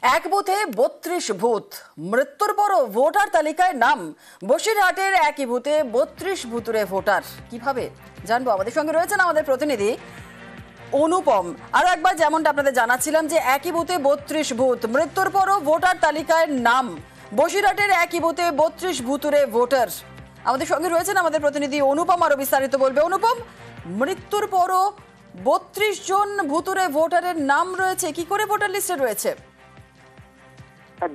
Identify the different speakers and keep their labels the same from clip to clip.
Speaker 1: এক বুথে 32 ভূত, মৃত্যুর পরও ভোটার তালিকায় নাম। বসিরহাটের একই বুথে 32 ভুতুরে ভোটার। কিভাবে জানবো? আমাদের সঙ্গে রয়েছেন আমাদের প্রতিনিধি অনুপম। আরো একবার যেমনটা আপনাদের জানাচ্ছিলাম যে একই বুথে 32 ভূত, মৃত্যুর পরও ভোটার তালিকায় নাম। বসিরহাটের একই বুথে 32 ভুতুরে ভোটার। আমাদের সঙ্গে রয়েছেন আমাদের প্রতিনিধি অনুপম, আরো বিস্তারিত বলবে। অনুপম, মৃত্যুর পরও 32 জন ভুতুরে ভোটারের নাম রয়েছে, কি করে ভোটার লিস্টে রয়েছে?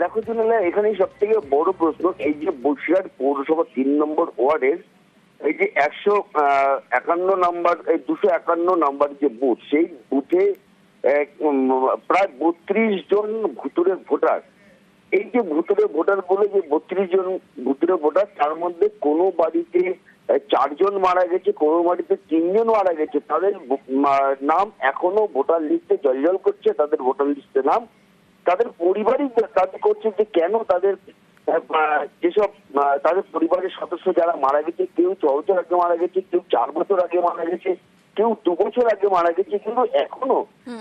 Speaker 2: দেখো জুনেলা, এখানেই সব থেকে বড় প্রশ্ন, এই যে বসিরহাট পৌরসভা 3 নম্বর ওয়ার্ডের এই যে 151 নাম্বার, এই 251 নাম্বার যে বুথ, সেই বুথে প্রায় 32 জন ভুতুরে ভোটার। এই যে ভুতুরে ভোটার বলে যে 32 জন ভুতুরে ভোটার, তার মধ্যে কোনো বাড়িতে 4 জন মারা গেছে, কোনো বাড়িতে 3 জন মারা গেছে। তাদের নাম এখনো ভোটার লিস্টে জলজল করছে, তাদের ভোটার লিস্টে নাম। তাদের পরিবারই দাবি করছে যে কেন তাদের যেসব তাদের পরিবারের সদস্য যারা মারা গেছে, কেউ 6 বছর আগে মারা গেছে, কেউ 4 বছর আগে মারা গেছে, কেউ 2 বছর আগে মারা গেছে, কিন্তু এখনো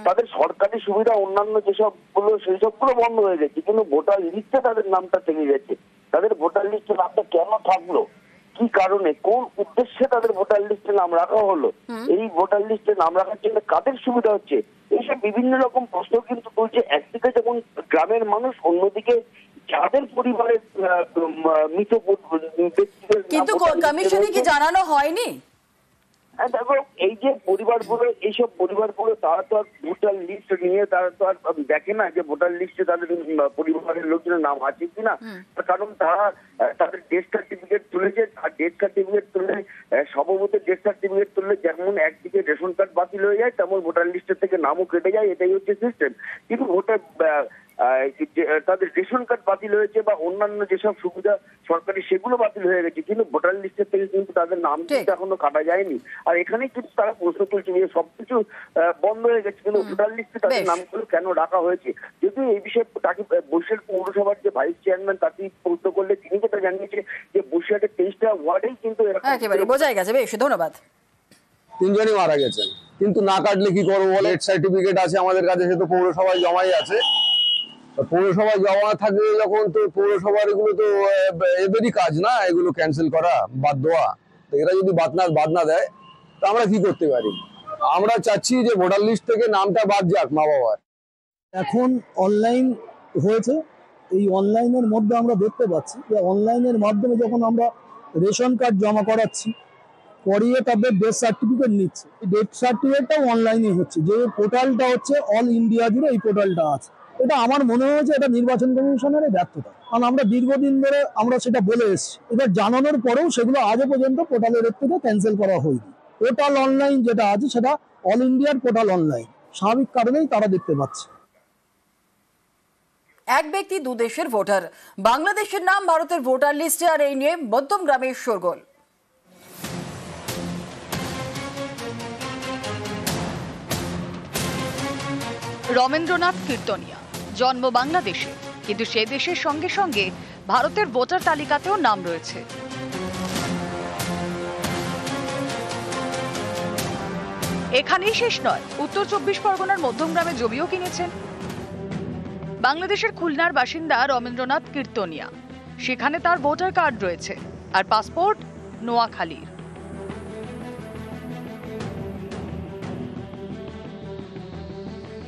Speaker 2: তাদের সরকারি সুবিধা অন্যান্য যেসব গুলো সেই সবগুলো বন্ধ হয়ে গেছে, কিন্তু ভোটার লিস্টে তাদের নামটা থেকে গেছে। তাদের ভোটার লিস্টে নামটা কেন থাকলো, কি কারণে, কোন উদ্দেশ্যে তাদের ভোটার লিস্টে নাম রাখা হলো, এই ভোটার লিস্টে নাম রাখার জন্য কাদের সুবিধা হচ্ছে, এইসব বিভিন্ন রকম প্রশ্ন কিন্তু তুলছে। একদিকে যেমন গ্রামের মানুষ, অন্যদিকে যাদের পরিবারের মৃত ব্যক্তিদের।
Speaker 1: কিন্তু কমিশনে কি জানানো হয়নি?
Speaker 2: দেখো, এই যে পরিবারগুলো, এইসব পরিবারগুলো তারা তো আর ভোটার লিস্ট নিয়ে তারা তো আর দেখে না যে ভোটার লিস্টে তাদের পরিবারের লোকজনের নাম আছে কিনা। কারণ তারা তাদের ডেথ সার্টিফিকেট তুলেছে, আর ডেথ সার্টিফিকেট তুললে সর্বমোটের ডেথ সার্টিফিকেট তুললে যেমন একদিকে রেশন কার্ড বাতিল হয়ে যায়, তেমন ভোটার লিস্টের থেকে নামও কেটে যায়, এটাই হচ্ছে সিস্টেম। কিন্তু ভোটার তাদের রেশন কার্ড বাতিল হয়েছে বা অন্যান্য যেসব সুবিধা সরকারি সেগুলো বাতিল হয়ে গেছে, কিন্তু ভোটার লিস্টের থেকে কিন্তু তাদের নাম কিন্তু এখনো কাটা যায়নি। আর এখানেই কিন্তু তারা প্রশ্ন তুলছে যে সবকিছু বন্ধ হয়ে গেছে, কিন্তু ভোটার লিস্টে তাদের নামগুলো কেন রাখা হয়েছে। যদিও এই বিষয়ে তাকে বসিরহাট পৌরসভার যে ভাইস চেয়ারম্যান তাকে প্রশ্ন করলে তিনি যেটা জানিয়েছে যে বসিরহাটের 23টা ওয়ার্ডেই কিন্তু
Speaker 1: একেবারে বোঝাই গেছে। বেশ, ধন্যবাদ।
Speaker 3: 3 জনই মারা গেছেন, কিন্তু না কাটলে কি করবো বলে, ডেথ সার্টিফিকেট আছে আমাদের কাছে, সে তো পৌরসভায় জমাই আছে। পৌরসভায় জমা থাকে যখন, তো পৌরসভার এগুলো তো এদেরই কাজ না, এগুলো ক্যান্সেল করা, বাদ দেওয়া। তো এরা যদি বাদ না দেয় তো আমরা কি করতে পারি? আমরা চাচ্ছি যে ভোটার লিস্ট থেকে নামটা বাদ যাক মা বাবার।
Speaker 4: এখন অনলাইন হয়েছে, এই অনলাইনের মধ্যে আমরা দেখতে পাচ্ছি যে অনলাইনের মাধ্যমে যখন আমরা রেশন কার্ড জমা করাচ্ছি, করিয়ে তাদের ডেথ সার্টিফিকেট নিচ্ছে, ডেথ সার্টিফিকেটটাও অনলাইনে হচ্ছে। যে পোর্টালটা হচ্ছে অল ইন্ডিয়া জুড়ে এই পোর্টালটা আছে, এটা আমার মনে হয়েছে এটা নির্বাচন কমিশনের ব্যর্থতা। কারণ আমরা দীর্ঘদিন ধরে আমরা সেটা বলে এসেছি, এবার জানানোর পরেও সেগুলো আজও পর্যন্ত পোর্টালের থেকে ক্যান্সেল করা হয়নি। পোর্টাল অনলাইন যেটা আছে সেটা অল ইন্ডিয়ার পোর্টাল অনলাইন, স্বাভাবিক কারণেই তারা দেখতে পাচ্ছে।
Speaker 1: এক ব্যক্তি 2 দেশের ভোটার, বাংলাদেশের নাম ভারতের ভোটার লিস্টে, আর এই নিয়ে মধ্যমগ্রামের শোরগোল।
Speaker 5: রমেন্দ্রনাথ কীর্তনিয়া জন্ম বাংলাদেশে, কিন্তু সে দেশের সঙ্গে সঙ্গে ভারতের ভোটার তালিকাতেও নাম রয়েছে। এখানেই শেষ নয়, উত্তর 24 পরগনার মধ্যমগ্রামে জমিও কিনেছেন। বাংলাদেশের খুলনার বাসিন্দা রমেন্দ্রনাথ কীর্তনিয়া, সেখানে তার ভোটার কার্ড রয়েছে, আর পাসপোর্ট নোয়াখালীর।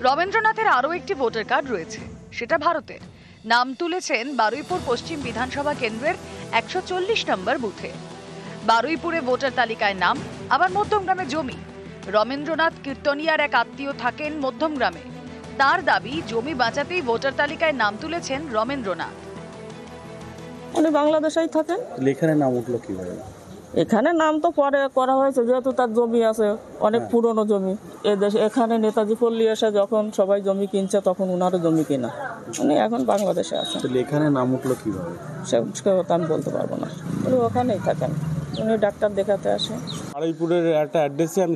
Speaker 5: রমেন্দ্রনাথের আরও একটি ভোটার কার্ড রয়েছে, সেটা ভারতের। নাম তুলেছেন বারুইপুর পশ্চিম বিধানসভা কেন্দ্রের 140 নম্বর বুথে। বারুইপুরে ভোটার তালিকায় নাম, আবার মধ্যমগ্রামে জমি। রমেন্দ্রনাথ কীর্তনিয়ার এক আত্মীয় থাকেন মধ্যমগ্রামে, তার দাবি জমি বাঁচাতেই ভোটার তালিকায় নাম তুলেছেন রমেন্দ্রনাথ।
Speaker 6: উনি বাংলাদেশেই থাকেন।
Speaker 7: এখানে নাম উঠলো কিভাবে?
Speaker 6: এখানে নাম তো পরে করা হয়েছে, যেহেতু তার জমি আছে, অনেক পুরনো জমি। এখানে নেতাজি পল্লী এসে যখন সবাই জমি কিনছে তখন উনারও জমি কিনা, উনি এখন বাংলাদেশে আছেন।
Speaker 7: এখানে নাম উঠলো কিভাবে
Speaker 6: সে কথা আমি বলতে পারবো না, উনি ওখানেই থাকেন, উনি ডাক্তার দেখাতে আসে।
Speaker 7: বারুইপুরের একটা অ্যাড্রেসে আমি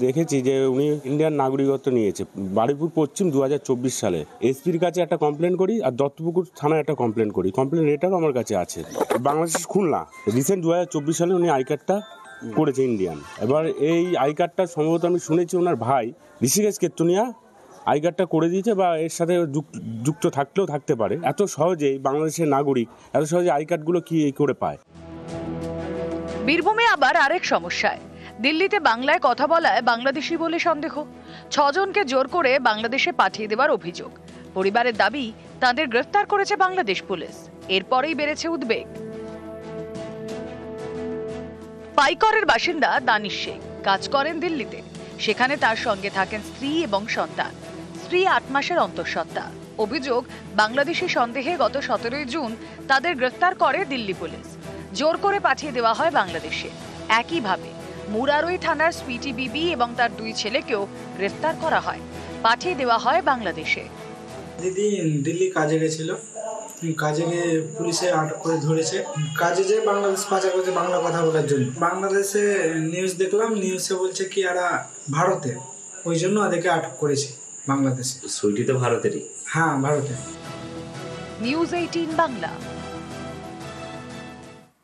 Speaker 7: দেখেছি যে উনি ইন্ডিয়ান নাগরিকত্ব নিয়েছে। বারুইপুর পশ্চিম 2024 সালে এসপির কাছে একটা কমপ্লেন করি, আর দত্তপুকুর থানায় একটা কমপ্লেন করি। কমপ্লেন এটাও আমার কাছে আছে। বাংলাদেশ খুলনা রিসেন্ট 2024 সালে উনি আই কার্ডটা করেছে ইন্ডিয়ান। এবার এই আই কার্ডটা সম্ভবত আমি শুনেছি ওনার ভাই ঋষিকেশ কীর্তনিয়া আই কার্ডটা করে দিয়েছে বা এর সাথে যুক্ত থাকলেও থাকতে পারে। এত সহজেই বাংলাদেশের নাগরিক এত সহজে আই কার্ডগুলো কি করে পায়?
Speaker 5: বীরভূমে আবার আরেক সমস্যায়, দিল্লিতে বাংলায় কথা বলায় বাংলাদেশি বলে সন্দেহ। 6 জনকে জোর করে বাংলাদেশে পাঠিয়ে দেওয়ার অভিযোগ। পরিবারের দাবি, তাদের গ্রেফতার করেছে বাংলাদেশ পুলিশ। এরপরেই বেড়েছে উদ্বেগ। পাইকরের বাসিন্দা দানিশ শেখ কাজ করেন দিল্লিতে। সেখানে তার সঙ্গে থাকেন স্ত্রী এবং সন্তান। স্ত্রী 8 মাসের অন্তঃসত্ত্বা। অভিযোগ, বাংলাদেশি সন্দেহে গত 17 জুন তাদের গ্রেফতার করে দিল্লি পুলিশ। জোর করে পাঠিয়ে দেওয়া হয় বাংলাদেশে। একইভাবে মুরারই থানার সুইটি বিবি এবং তার 2 ছেলেকেও গ্রেফতার করা হয়, পাঠিয়ে দেওয়া হয় বাংলাদেশে।
Speaker 8: দিদি দিল্লি কাজে গেছিল, কাজে গিয়ে পুলিশে আটক করে ধরেছে। কাজে যে বাংলাদেশ পাচার করছে বাংলা কথা বলার জন্য। বাংলাদেশে নিউজ দেখলাম, নিউজে বলছে কি এরা ভারতে, ওই জন্য ওদেরকে আটক করেছে বাংলাদেশে।
Speaker 9: সুইটি তো ভারতেরই।
Speaker 8: হ্যাঁ, ভারতের।
Speaker 5: নিউজ 18 বাংলা।